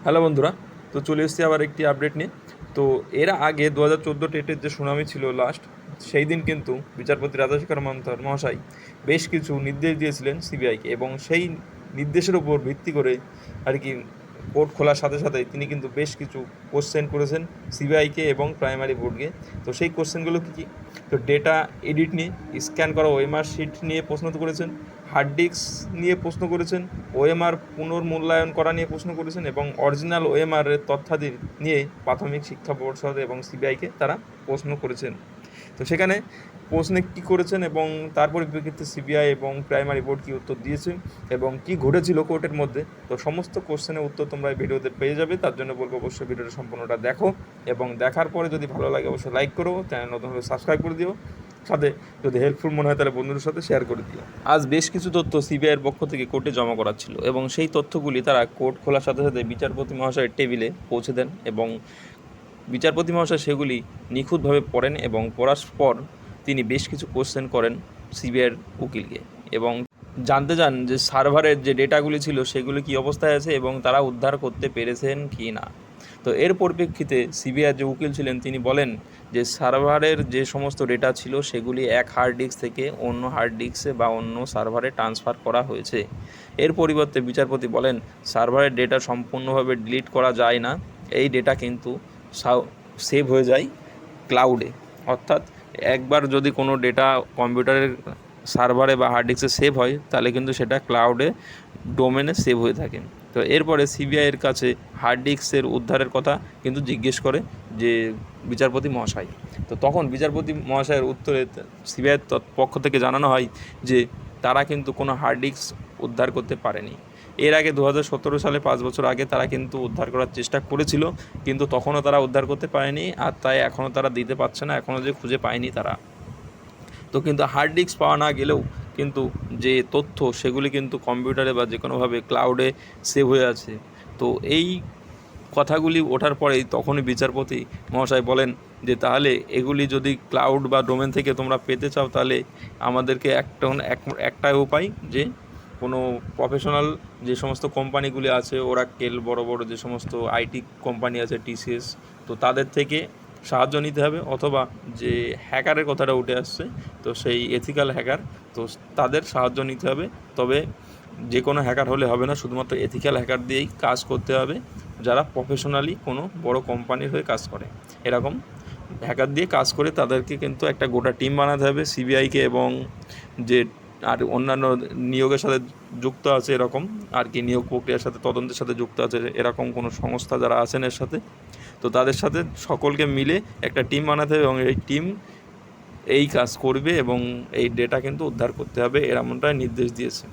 Hello বন্ধুরা, তো চলে এসেছি আবার একটি আপডেট নিয়ে। তো এর আগে 2014 টেটের যে শুনানি ছিল লাস্ট, সেই দিন কিন্তু বিচারপতি রাজাশেখর মন্থর মহাশয় বেশ কিছু নির্দেশ দিয়েছিলেন সিবিআইকে, এবং সেই নির্দেশের উপর ভিত্তি করে আর কি কোর্ট খোলার সাথে সাথে তিনি কিন্তু বেশ কিছু কোশ্চেন করেছেন সিবিআইকে এবং প্রাইমারি বোর্ডকে। তো সেই কোশ্চেনগুলো কী কী? তো ডেটা এডিট নিয়ে, স্ক্যান করা ওএমআর শিট নিয়ে প্রশ্ন তো করেছেন, হার্ড ডিস্ক নিয়ে প্রশ্ন করেছেন, ওএমআর পুনর্মূল্যায়ন করা নিয়ে প্রশ্ন করেছেন, এবং অরিজিনাল ওএমআরের তথ্যাদি নিয়ে প্রাথমিক শিক্ষা পর্ষদ এবং সিবিআইকে তারা প্রশ্ন করেছেন। তো সেখানে প্রশ্নে কী করেছেন এবং তার পরিপ্রেক্ষিতে সিবিআই এবং প্রাইমারি বোর্ড কী উত্তর দিয়েছে এবং কী ঘটেছিল কোর্টের মধ্যে, তো সমস্ত কোশ্চেনের উত্তর তোমরা এই ভিডিওতে পেয়ে যাবে। তার জন্য বলবো অবশ্যই ভিডিওটা সম্পূর্ণটা দেখো, এবং দেখার পরে যদি ভালো লাগে অবশ্যই লাইক করো, চ্যানেল নতুন হলে সাবস্ক্রাইব করে দিও, সাথে যদি হেল্পফুল মনে হয় তাহলে বন্ধুদের সাথে শেয়ার করে দিও। আজ বেশ কিছু তথ্য সিবিআইয়ের পক্ষ থেকে কোর্টে জমা করা ছিল, এবং সেই তথ্যগুলি তারা কোর্ট খোলার সাথে সাথে বিচারপতি মহাশয়ের টেবিলে পৌঁছে দেন, এবং বিচারপতি মহাশয় সেগুলি নিখুঁতভাবে পড়েন, এবং পড়ার পর তিনি বেশ কিছু কোশ্চেন করেন সিবিআইয়ের উকিলকে, এবং জানতে চান যে সার্ভারের যে ডেটাগুলি ছিল সেগুলি কী অবস্থায় আছে এবং তারা উদ্ধার করতে পেরেছেন কি না। তো এর পরিপ্রেক্ষিতে সিবিআইয়ের যে উকিল ছিলেন তিনি বলেন যে সার্ভারের যে সমস্ত ডেটা ছিল সেগুলি এক হার্ড ডিস্ক থেকে অন্য হার্ড ডিস্কে বা অন্য সার্ভারে ট্রান্সফার করা হয়েছে। এর পরিবর্তে বিচারপতি বলেন সার্ভারের ডেটা সম্পূর্ণভাবে ডিলিট করা যায় না, এই ডেটা কিন্তু সেভ হয়ে যায় ক্লাউডে। অর্থাৎ একবার যদি কোনো ডেটা কম্পিউটারের সার্ভারে বা হার্ড ডিস্কে সেভ হয় তাহলে কিন্তু সেটা ক্লাউডে ডোমেনে সেভ হয়ে থাকে। তো এরপরে সিবিআইয়ের কাছে হার্ড ডিস্কের উদ্ধারের কথা কিন্তু জিজ্ঞেস করে যে বিচারপতি মহাশয়। তো তখন বিচারপতি মহাশয়ের উত্তরে সিবিআইয়ের পক্ষ থেকে জানানো হয় যে তারা কিন্তু কোনো হার্ড ডিস্ক উদ্ধার করতে পারেনি। এর আগে 2017 সালে 5 বছর আগে তারা কিন্তু উদ্ধার করার চেষ্টা করেছিল, কিন্তু তখনও তারা উদ্ধার করতে পারেনি, আর তাই এখনও তারা দিতে পারছে না, এখনও যে খুঁজে পায়নি তারা। তো কিন্তু হার্ড ডিস্ক পাওয়া না গেলেও কিন্তু যে তথ্য সেগুলি কিন্তু কম্পিউটারে বা যে কোনোভাবে ক্লাউডে সেভ হয়ে আছে। তো এই কথাগুলি ওঠার পরেই তখনই বিচারপতি মহাশয় বলেন যে তাহলে এগুলি যদি ক্লাউড বা ডোমেন থেকে তোমরা পেতে চাও তাহলে আমাদেরকে একটা উপায়, যে কোনো প্রফেশনাল যে সমস্ত কোম্পানিগুলি আছে, ওরাকেল, বড় বড় যে সমস্ত আইটি কোম্পানি আছে, টিসিএস, তো তাদের থেকে সাহায্য নিতে হবে, অথবা যে হ্যাকারের কথাটা উঠে আসছে, তো সেই এথিক্যাল হ্যাকার, তো তাদের সাহায্য নিতে হবে। তবে যে কোনো হ্যাকার হলে হবে না, শুধুমাত্র এথিক্যাল হ্যাকার দিয়েই কাজ করতে হবে, যারা প্রফেশনালি কোনো বড় কোম্পানির হয়ে কাজ করে। এরকম হ্যাকার দিয়ে কাজ করে তাদেরকে কিন্তু একটা গোটা টিম বানাতে হবে সিবিআইকে, এবং যে আর অন্যান্য নিয়োগের সাথে যুক্ত আছে এরকম আর কি, নিয়োগ প্রক্রিয়ার সাথে তদন্তের সাথে যুক্ত আছে এরকম কোনো সংস্থা যারা আছেন এর সাথে, তো তাদের সাথে সকলকে মিলে একটা টিম বানাতে হবে, এবং এই টিম এই কাজ করবে এবং এই ডেটা কিন্তু উদ্ধার করতে হবে, এমনটাই নির্দেশ দিয়েছে।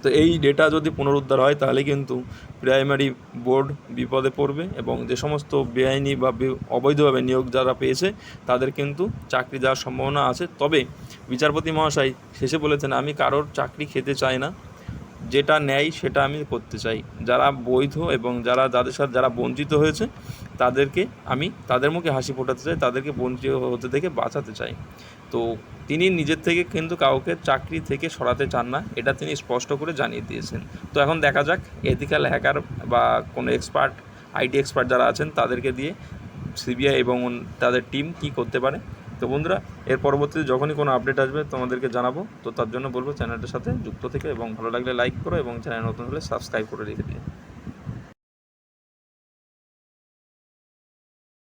তো এই ডেটা যদি পুনরুদ্ধার হয় তাহলে কিন্তু প্রাইমারি বোর্ড বিপদে পড়বে, এবং যে সমস্ত বেআইনি বা অবৈধভাবে নিয়োগ যারা পেয়েছে তাদের কিন্তু চাকরি দেওয়ার সম্ভাবনা আছে। তবে বিচারপতি মহাশয় শেষে বলেছেন আমি কারোর চাকরি খেতে চাই না, যেটা ন্যায় সেটা আমি করতে চাই, যারা বৈধ এবং যাদের সাথে যারা বঞ্চিত হয়েছে তাদেরকে আমি তাদের মুখে হাসি ফোটাতে চাই, তাদেরকে বঞ্চিত হতে থেকে বাঁচাতে চাই। তো তিনি নিজের থেকে কিন্তু কাউকে চাকরি থেকে সরাতে চান না, এটা তিনি স্পষ্ট করে জানিয়ে দিয়েছেন। তো এখন দেখা যাক এথিক্যাল হ্যাকার বা কোনো এক্সপার্ট, আইটি এক্সপার্ট যারা আছেন তাদেরকে দিয়ে সিবিআই এবং তাদের টিম কি করতে পারে। তো বন্ধুরা, এর পরবর্তীতে যখনই কোনো আপডেট আসবে তোমাদেরকে জানাবো। তো তার জন্য বলবো চ্যানেলটার সাথে যুক্ত থেকে, এবং ভালো লাগলে লাইক করো, এবং চ্যানেল নতুন হলে সাবস্ক্রাইব করে রেখে দিও।